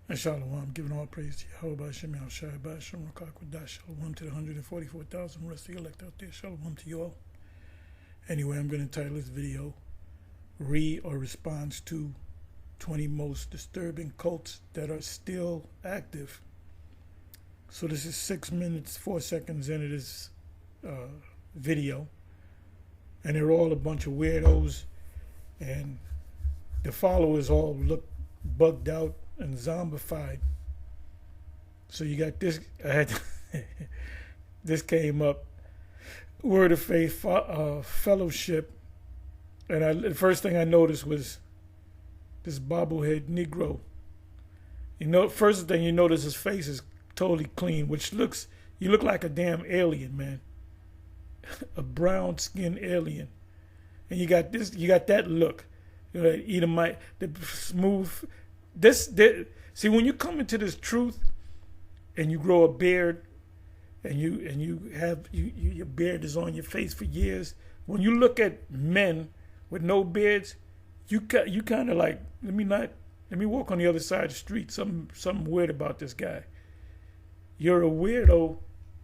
And Shalom, giving all praise to Yahweh Shem Shai Shem Rakak Shalom to the 144,000 rest of the elect out there. Shalom to you all. Anyway, I'm going to title this video Re or Response to 20 Most Disturbing Cults That Are Still Active. So this is 6 minutes, 4 seconds into this video. And they're all a bunch of weirdos. And the followers all look bugged out and zombified. So you got this. This came up. Word of Faith Fellowship, and the first thing I noticed was this bobblehead Negro. You know, first thing you notice, his face is totally clean, which you look like a damn alien, man. A brown skinned alien, and you got that look. You know, that Edomite, the smooth. See, when you come into this truth, and you grow a beard, and you have your beard is on your face for years. When you look at men with no beards, you kind of like, let me walk on the other side of the street. Something weird about this guy. You're a weirdo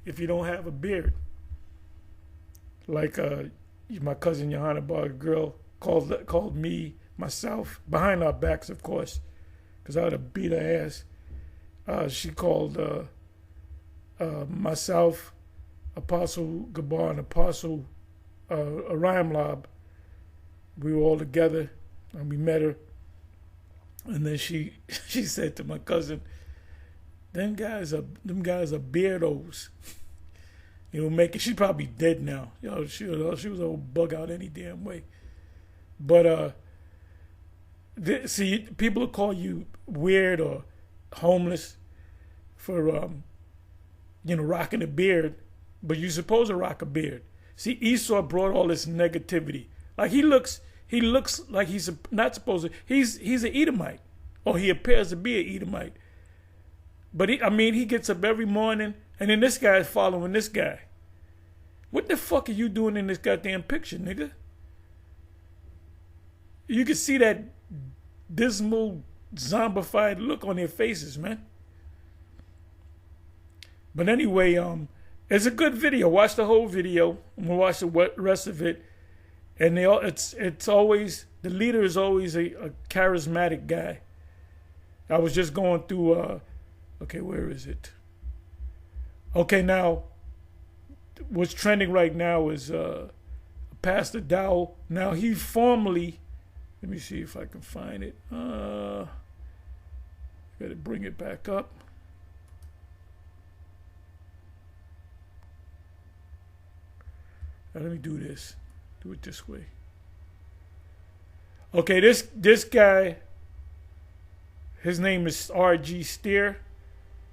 if you don't have a beard. Like my cousin Johanna Bar, a girl called myself behind our backs, of course, because I would have beat her ass. She called myself, Apostle Gabar, and Apostle Orion Lob. We were all together, and we met her. And then she said to my cousin, "Them guys are beardos." You know, she's probably dead now. You know, she was a bug out any damn way. But see, people will call you weird or homeless for rocking a beard, but you're supposed to rock a beard. See, Esau brought all this negativity. Like he looks like he's not supposed to. He's an Edomite, or he appears to be an Edomite. But he gets up every morning, and then this guy is following this guy. What the fuck are you doing in this goddamn picture, nigga? You can see that dismal, zombified look on their faces, man. But anyway, it's a good video. Watch the whole video. I'm gonna watch the rest of it. And it's always, the leader is always a charismatic guy. I was just going through. Okay, where is it? Okay, now what's trending right now is Pastor Dow. Now he formerly, let me see if I can find it. Gotta bring it back up. Now, let me do this. Do it this way. Okay, this guy, his name is R.G. Steer.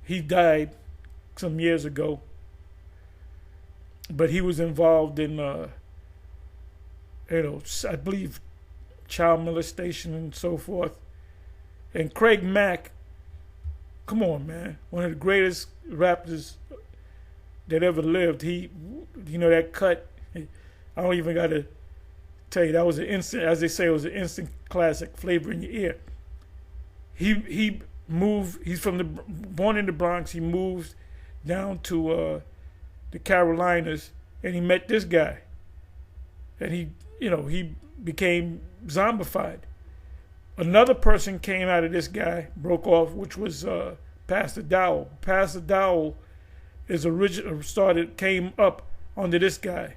He died some years ago. But he was involved in, I believe, child molestation and so forth. And Craig Mack, come on, man. One of the greatest rappers that ever lived. That cut, I don't even got to tell you, that was an instant, as they say, it was an instant classic, flavor in your ear. He moved, he's born in the Bronx, he moved down to the Carolinas, and he met this guy. And he became zombified. Another person came out of this guy, broke off, which was Pastor Dowell. Pastor Dowell came up under this guy.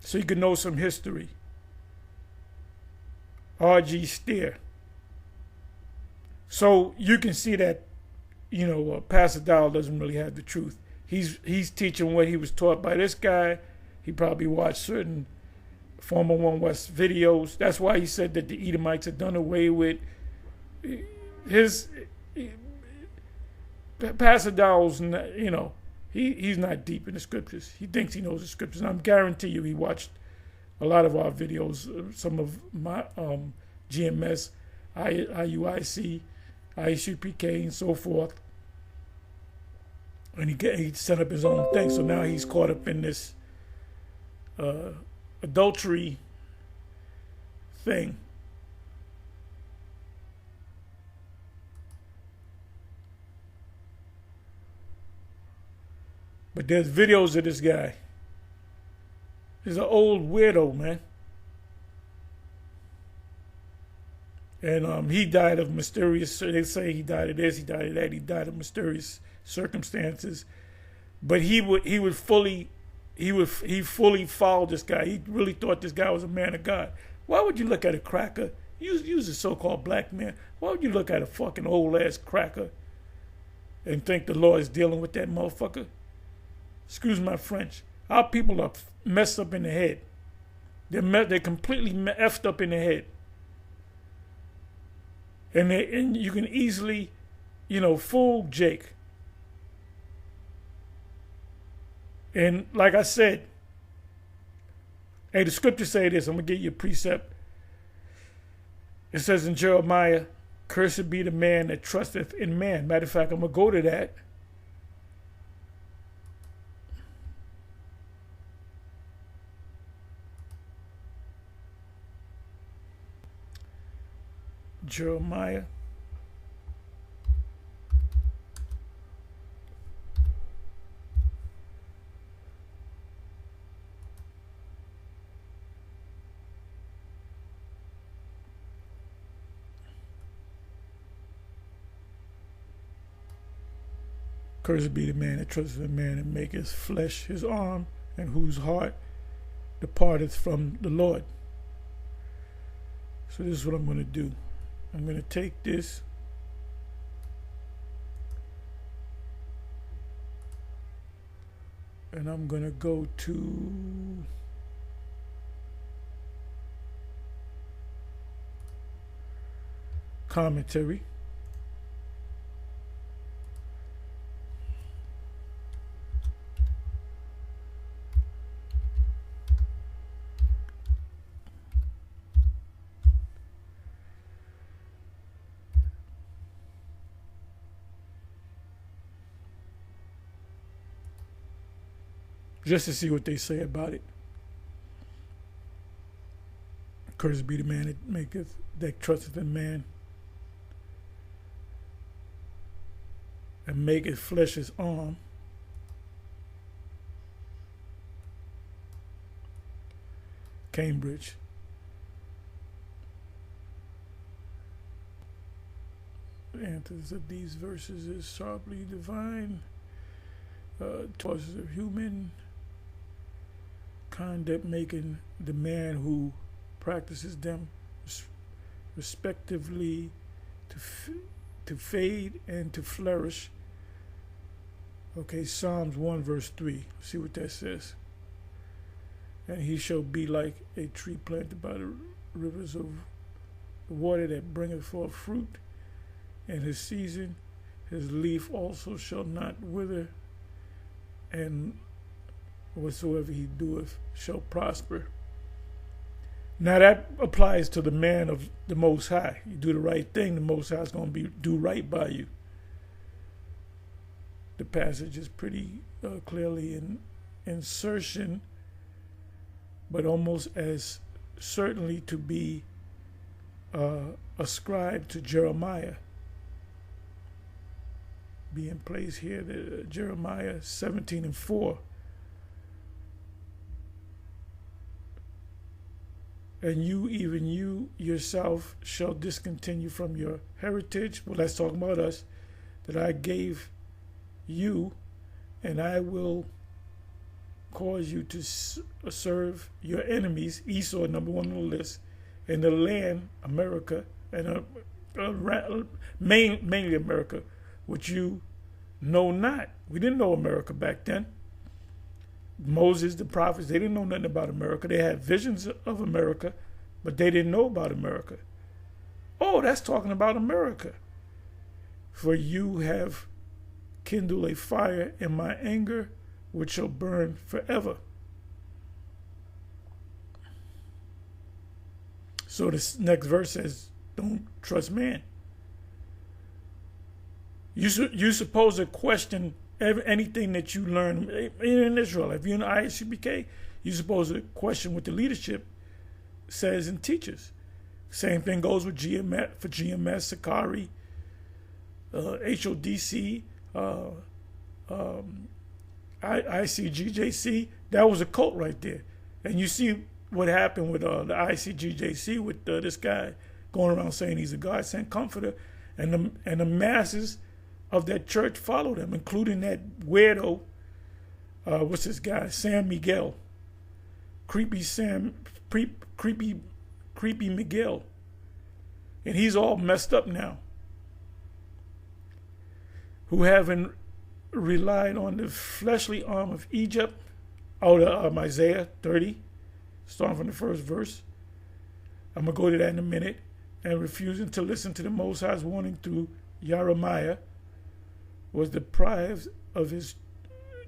So you could know some history. R.G. Steer. So you can see that, Pastor Dowell doesn't really have the truth. He's teaching what he was taught by this guy. He probably watched certain former One West videos. That's why he said that the Edomites had done away with Pastor Dowell's, he's not deep in the scriptures. He thinks he knows the scriptures. And I guarantee you he watched a lot of our videos, some of my GMS, IUIC, ISUPK, and so forth. And he set up his own thing. So now he's caught up in this adultery thing. But there's videos of this guy. He's an old weirdo, man. And he died of mysterious, they say he died of this, he died of that, he died of mysterious circumstances. But he fully followed this guy. He really thought this guy was a man of God. Why would you look at a cracker? Use a so-called black man. Why would you look at a fucking old ass cracker and think the Lord is dealing with that motherfucker? Excuse my French. Our people are messed up in the head. They're completely effed up in the head. And you can easily, fool Jake. And like I said, hey, the scriptures say this. I'm going to give you a precept. It says in Jeremiah, cursed be the man that trusteth in man. Matter of fact, I'm going to go to that. Jeremiah. Cursed be the man that trusteth in man and maketh flesh his arm, and whose heart departeth from the Lord. So this is what I'm going to do. I'm going to take this and I'm going to go to commentary. Just to see what they say about it. Cursed be the man that trusteth in man, and maketh flesh his arm. Cambridge. The answers of these verses is sharply divine. Choices of human conduct, making the man who practices them respectively to fade and to flourish. Okay, Psalms 1 verse 3. See what that says. And he shall be like a tree planted by the rivers of water that bringeth forth fruit in his season. His leaf also shall not wither, and whatsoever he doeth shall prosper. Now that applies to the man of the Most High. You do the right thing, the Most High is going to do right by you. The passage is pretty clearly in insertion, but almost as certainly to be ascribed to Jeremiah. Being placed here, Jeremiah 17:4. And you, even you yourself, shall discontinue from your heritage. Well, that's talking about us, that I gave you, and I will cause you to serve your enemies. Esau, number one on the list, and the land, America, and mainly America, which you know not. We didn't know America back then. Moses, the prophets, they didn't know nothing about America. They had visions of America, but they didn't know about America. Oh, that's talking about America. For you have kindled a fire in my anger, which shall burn forever. So this next verse says, don't trust man. You're supposed to question anything that you learn in Israel. If you're in the ISUPK, you're supposed to question what the leadership says and teaches. Same thing goes with GMS, Sakari, ICGJC, that was a cult right there. And you see what happened with the ICGJC with this guy going around saying he's a God sent comforter, and the masses of that church followed him, including that weirdo. What's this guy? Sam Miguel. Creepy Miguel. And he's all messed up now. Who having relied on the fleshly arm of Egypt, out of Isaiah 30, starting from the first verse. I'm going to go to that in a minute. And refusing to listen to the Most High's warning through Jeremiah, was deprived of his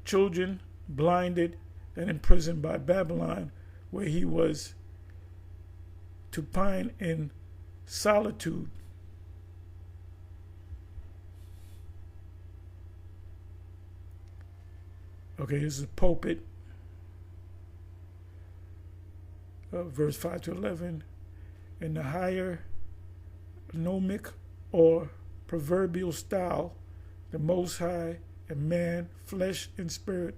children, blinded and imprisoned by Babylon, where he was to pine in solitude. Okay, this is a pulpit. Verse 5 to 11. In the higher gnomic or proverbial style, the Most High and man, flesh and spirit,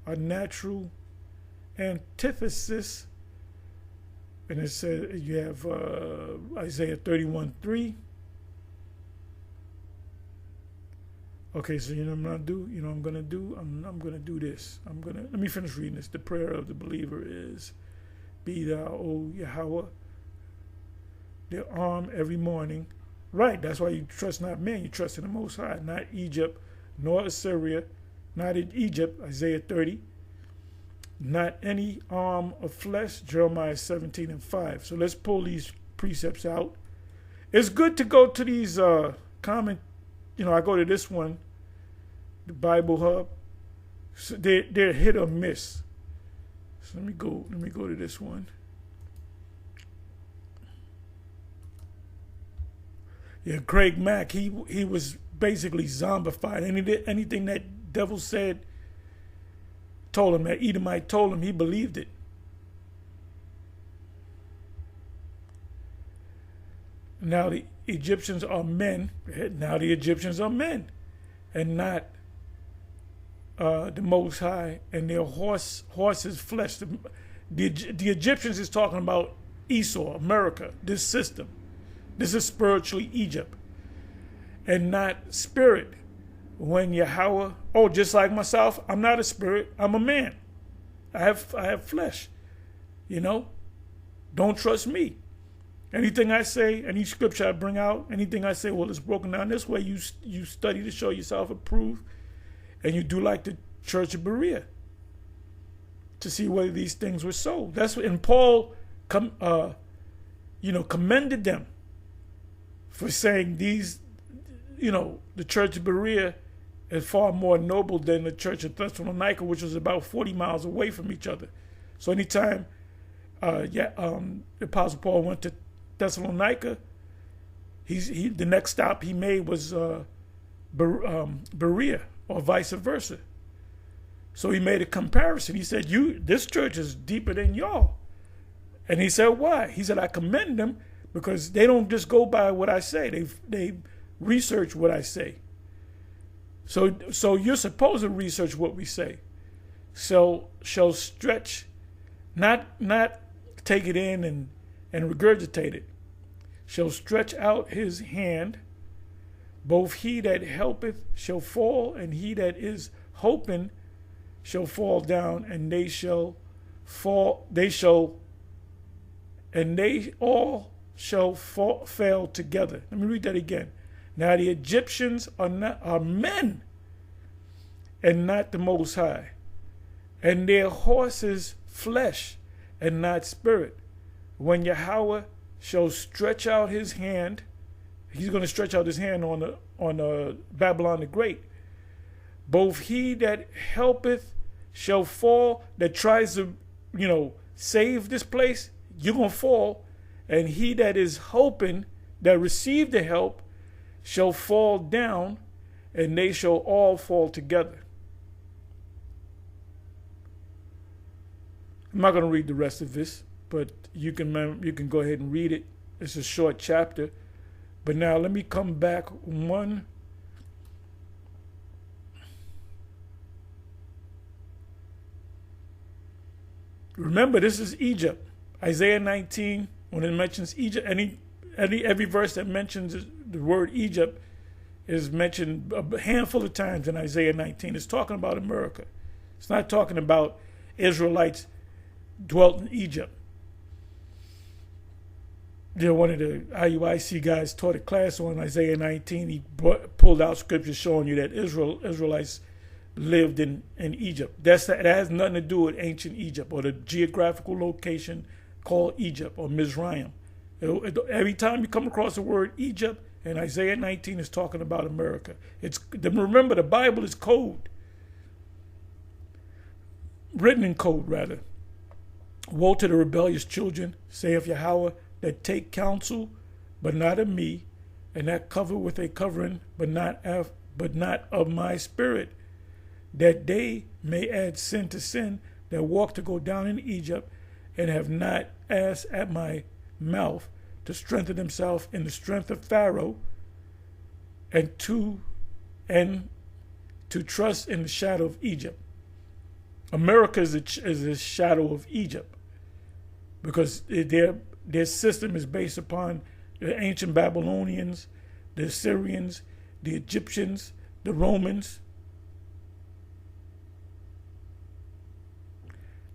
are natural antithesis. And it says you have Isaiah 31:3. Okay, so you know what I'm gonna do? You know what I'm gonna do? I'm gonna do this. Let me finish reading this. The prayer of the believer is, be thou, O Yahweh, their arm every morning. Right, that's why you trust not man, you trust in the Most High, not Egypt, nor Assyria, not in Egypt, Isaiah 30, not any arm of flesh, Jeremiah 17:5. So let's pull these precepts out. It's good to go to these common, I go to this one, the Bible Hub. So they're hit or miss. So let me go to this one. Yeah, Craig Mack, he was basically zombified. Anything that devil said, told him, that Edomite told him, he believed it. Now the Egyptians are men. Now the Egyptians are men, and not the Most High and their horses' flesh. The Egyptians is talking about Esau, America, this system. This is spiritually Egypt, and not spirit. When Yahweh, just like myself, I'm not a spirit, I'm a man. I have flesh. Don't trust me. Anything I say, any scripture I bring out, anything I say, well, it's broken down this way, you study to show yourself approved, and you do like the Church of Berea to see whether these things were so. That's what, and Paul commended them for saying these, the Church of Berea is far more noble than the Church of Thessalonica, which was about 40 miles away from each other. So anytime Apostle Paul went to Thessalonica, the next stop he made was Berea, or vice versa. So he made a comparison. He said, this church is deeper than y'all. And he said, why? He said, I commend them because they don't just go by what I say. They research what I say. So you're supposed to research what we say. So shall stretch, not take it in and regurgitate it. Shall stretch out his hand. Both he that helpeth shall fall, and he that is hoping shall fall down, and they all shall fail together. Let me read that again. Now the Egyptians are men, and not the Most High, and their horses flesh, and not spirit. When Yahweh shall stretch out his hand, he's going to stretch out his hand on Babylon the Great. Both he that helpeth shall fall, that tries to, save this place, you're going to fall. And he that is hoping, that received the help, shall fall down, and they shall all fall together. I'm not going to read the rest of this, but you can go ahead and read it. It's a short chapter. But now let me come back one. Remember, this is Egypt. Isaiah 19, when it mentions Egypt, every verse that mentions the word Egypt is mentioned a handful of times in Isaiah 19. It's talking about America. It's not talking about Israelites dwelt in Egypt. One of the IUIC guys taught a class on Isaiah 19. He pulled out scriptures showing you that Israelites lived in Egypt. That has nothing to do with ancient Egypt or the geographical location called Egypt or Mizraim. Every time you come across the word Egypt, and Isaiah 19 is talking about America. Remember, the Bible is code. Written in code, rather. Woe to the rebellious children, saith Yahweh, that take counsel, but not of me, and that cover with a covering, but not of my spirit, that they may add sin to sin, that walk to go down in Egypt, and have not asked at my mouth, to strengthen themselves in the strength of Pharaoh, and to trust in the shadow of Egypt. America is a shadow of Egypt, because their system is based upon the ancient Babylonians, the Assyrians, the Egyptians, the Romans.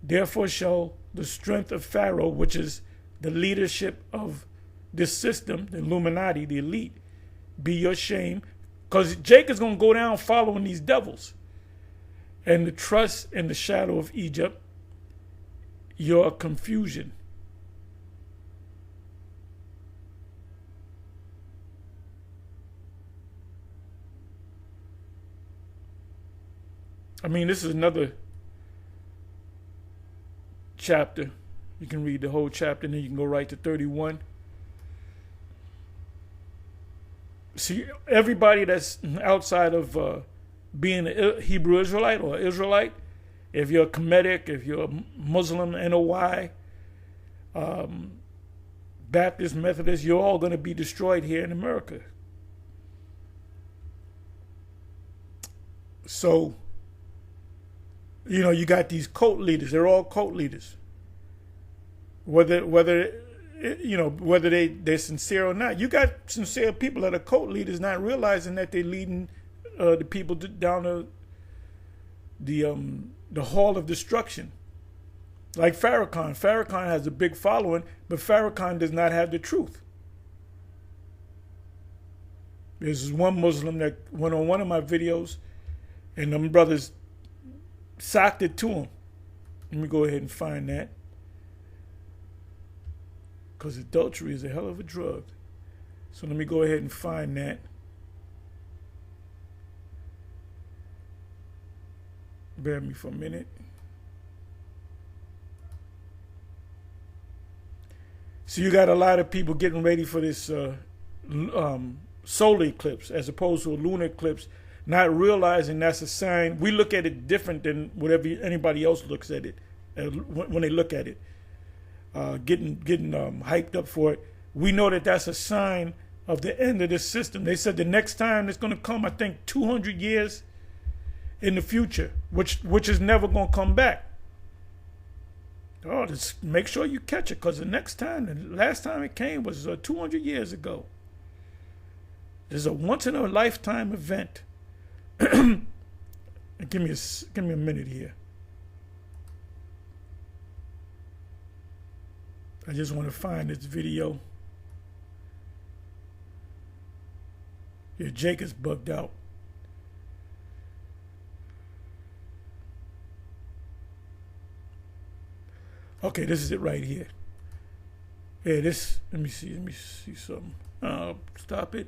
Therefore shall the strength of Pharaoh, which is the leadership of this system, the Illuminati, the elite, be your shame, because Jacob's going to go down following these devils. And the trust in the shadow of Egypt, your confusion. I mean, this is another chapter. You can read the whole chapter, and then you can go right to 31. See, everybody that's outside of being a Hebrew Israelite or Israelite, if you're a Kemetic, if you're a Muslim, NOI, Baptist, Methodist, you're all going to be destroyed here in America. So, you got these cult leaders. They're all cult leaders. Whether they're sincere or not. You got sincere people that are cult leaders not realizing that they're leading the people down the hall of destruction. Like Farrakhan. Farrakhan has a big following, but Farrakhan does not have the truth. There's one Muslim that went on one of my videos, and them brothers socked it to him. Let me go ahead and find that. Because adultery is a hell of a drug. So let me go ahead and find that. Bear with me for a minute. So you got a lot of people getting ready for this solar eclipse as opposed to a lunar eclipse, not realizing that's a sign. We look at it different than whatever anybody else looks at it when they look at it. Getting hyped up for it. We know that that's a sign of the end of this system. They said the next time it's going to come, I think, 200 years in the future, which is never going to come back. Oh, just make sure you catch it, because the last time it came was 200 years ago. This is a once-in-a-lifetime event. Give me a minute here. I just want to find this video. Yeah, Jake is bugged out. Okay, this is it right here. Yeah, let me see something. Stop it.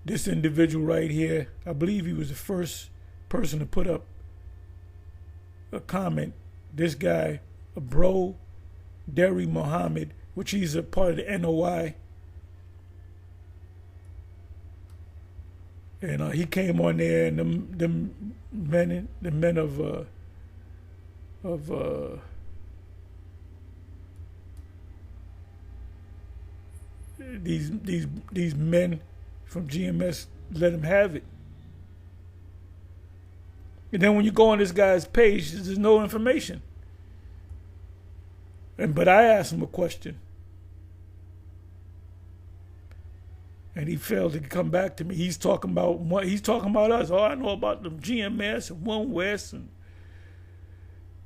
This individual right here, I believe he was the first person to put up a comment. This guy, Bro Derry Muhammad, which he's a part of the NOI. And he came on there, and the men of these men from GMS let him have it. And then when you go on this guy's page, there's no information. But I asked him a question, and he failed to come back to me. He's talking about us. Oh, I know about them GMS and One West. And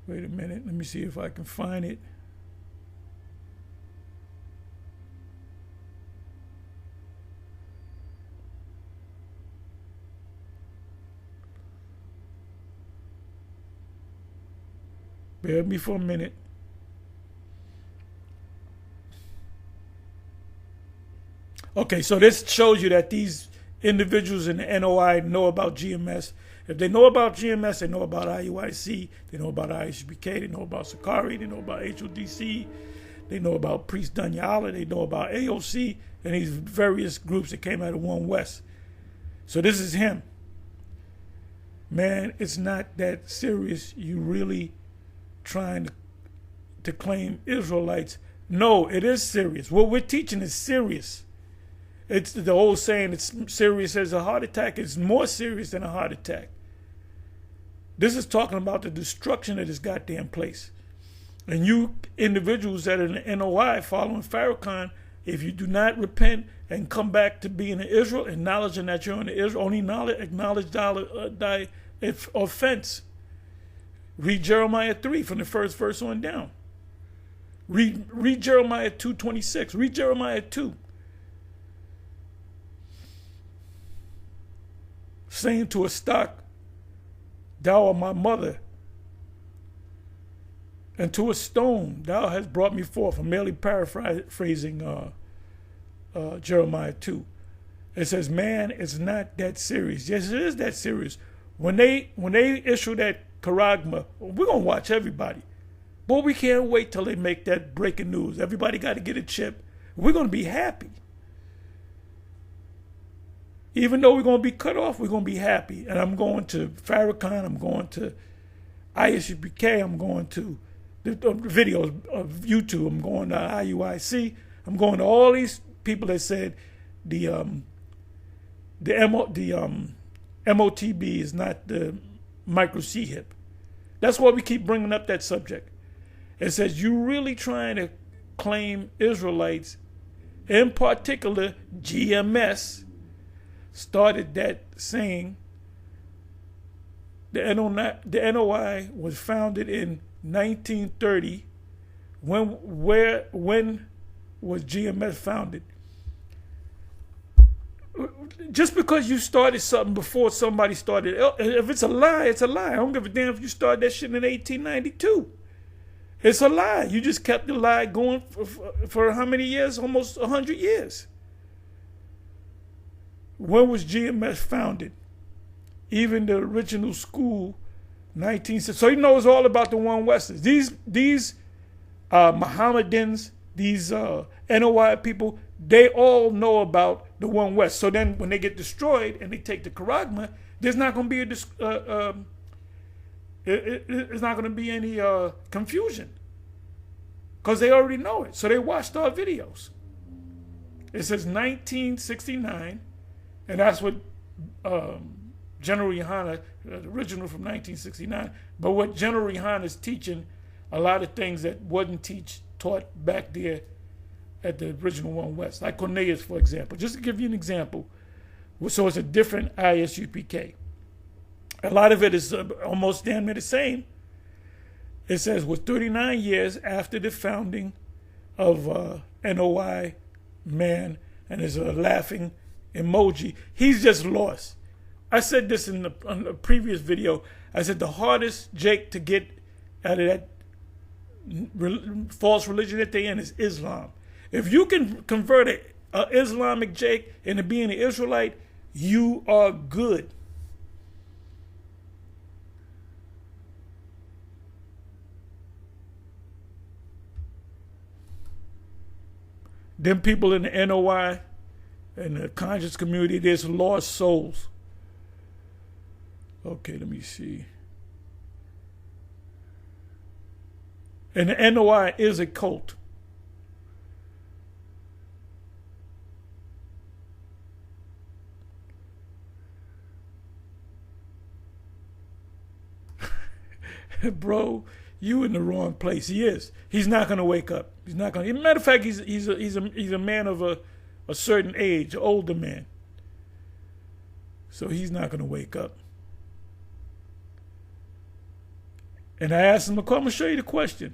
wait a minute, let me see if I can find it. Bear with me for a minute. Okay, so this shows you that these individuals in the NOI know about GMS. If they know about GMS, they know about IUIC, they know about ISUPK, they know about Sakari, they know about HODC, they know about Priest Danyala, they know about AOC, and these various groups that came out of One West. So this is him. Man, it's not that serious. You really trying to claim Israelites. No, it is serious. What we're teaching is serious. It's the old saying, it's serious as a heart attack. It's more serious than a heart attack. This is talking about the destruction of this goddamn place. And you individuals that are in the NOI following Farrakhan, if you do not repent and come back to being in Israel, acknowledging that you're in Israel, only acknowledge thy offense. Read Jeremiah 3 from the first verse on down. Read Jeremiah 2:26. Read Jeremiah 2. Saying to a stock, thou art my mother, and to a stone, thou hast brought me forth. I'm merely paraphrasing Jeremiah 2. It says, man, it's not that serious. Yes, it is that serious. When they issue that charagma, we're going to watch everybody. But we can't wait till they make that breaking news. Everybody got to get a chip. We're going to be happy. Even though we're going to be cut off, we're going to be happy. And I'm going to Farrakhan, I'm going to ISUPK, I'm going to the videos of YouTube, I'm going to IUIC, I'm going to all these people that said the MOTB is not the micro C-hip. That's why we keep bringing up that subject. It says you really trying to claim Israelites, in particular GMS, started that saying the NOI was founded in 1930. When was GMS founded? Just because you started something before somebody started, if it's a lie, it's a lie. I don't give a damn if you started that shit in 1892. It's a lie. You just kept the lie going for how many years? Almost 100 years. When was GMS founded? Even the original school, 1960. So you know it's all about the One Westers. These Mohammedans, these NOI people, they all know about the One West. So then when they get destroyed and they take the charagma, there's not going to be it's not going to be any confusion, because they already know it. So they watched our videos. It says 1969. And that's what General Yohana, the original from 1969. But what General Yohana is teaching, a lot of things that wasn't taught back there at the original One West. Like Cornelius, for example. Just to give you an example. So it's a different ISUPK. A lot of it is almost damn near the same. It says, was 39 years after the founding of NOI, man, and there's a laughing emoji. He's just lost. I said this in the previous video. I said the hardest Jake to get out of that false religion that they in is Islam. If you can convert a Islamic Jake into being an Israelite, you are good. Them people in the NOI and the conscious community, there's lost souls. Okay, let me see. And the NOI is a cult. Bro, You in the wrong place. He is. He's not going to wake up. He's not going to. Matter of fact, he's a man of a certain age, an older man. So he's not going to wake up. And I asked him, I'm going to show you the question.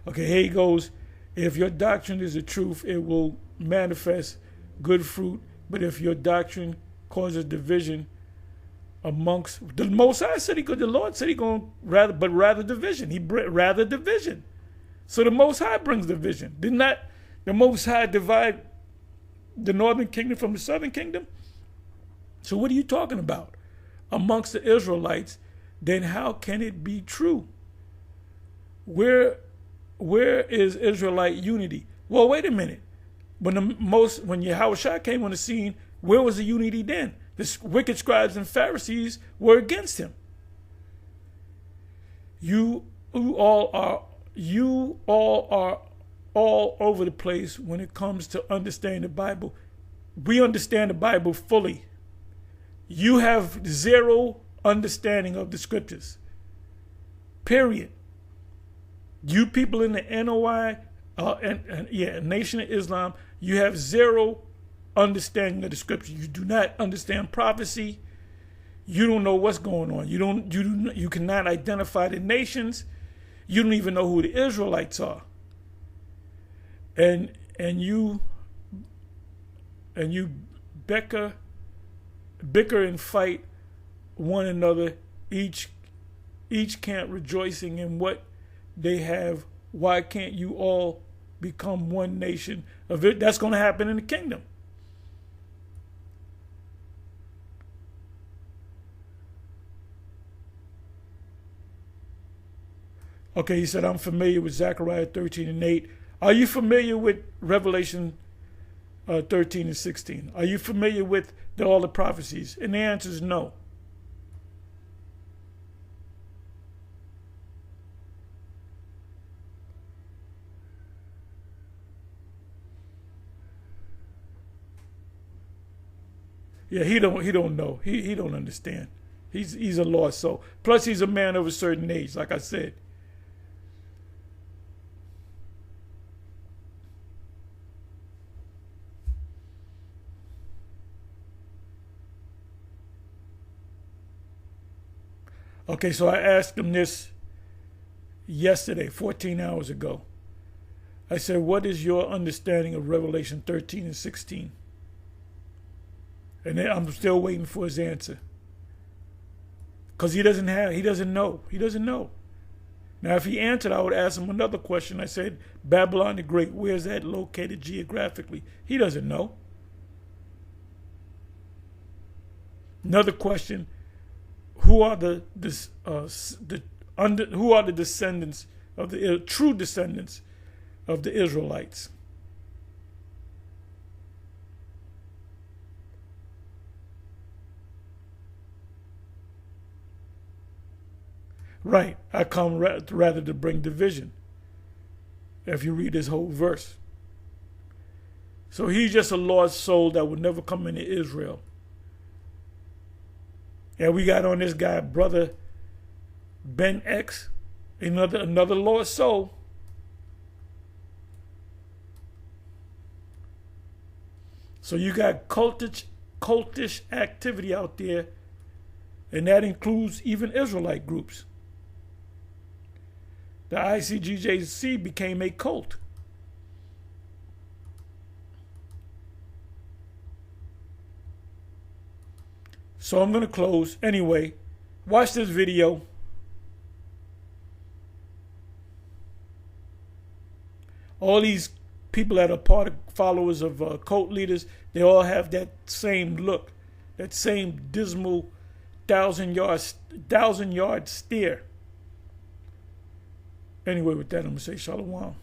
Okay, here he goes. If your doctrine is the truth, it will manifest good fruit. But if your doctrine causes division amongst the Most High said the Lord said he going rather division. Rather division. So the Most High brings division. Did not the Most High divide the northern kingdom from the southern kingdom? So what are you talking about? Amongst the Israelites, then how can it be true? Where is Israelite unity? Well, wait a minute. When Yahushua came on the scene, where was the unity then? The wicked scribes and Pharisees were against him. You all are all over the place when it comes to understanding the Bible. We understand the Bible fully. You have zero understanding of the scriptures. Period. You people in the NOI, Nation of Islam, you have zero understanding of the scripture. You do not understand prophecy. You don't know what's going on. You cannot identify the nations. You don't even know who the Israelites are. And you bicker and fight one another, each camp rejoicing in what they have. Why can't you all become one nation of it? That's going to happen in the kingdom. Okay, he said, I'm familiar with Zechariah 13 and 8. Are you familiar with Revelation 13 and 16? Are you familiar with all the prophecies? And the answer is no. Yeah, he don't know. He don't understand. He's a lost soul. Plus, he's a man of a certain age, like I said. Okay, so I asked him this yesterday, 14 hours ago. I said, what is your understanding of Revelation 13 and 16? And then I'm still waiting for his answer. Because he doesn't know. He doesn't know. Now, if he answered, I would ask him another question. I said, Babylon the Great, where's that located geographically? He doesn't know. Another question, who are the descendants of the true descendants of the Israelites? Right, I come rather to bring division. If you read this whole verse. So he's just a lost soul that would never come into Israel. And we got on this guy, Brother Ben X, another lost soul. So you got cultish activity out there, and that includes even Israelite groups. The ICGJC became a cult. So I'm going to close. Anyway, watch this video. All these people that are part of followers of cult leaders, they all have that same look, that same dismal thousand-yard stare. Anyway, with that, I'm going to say shalom.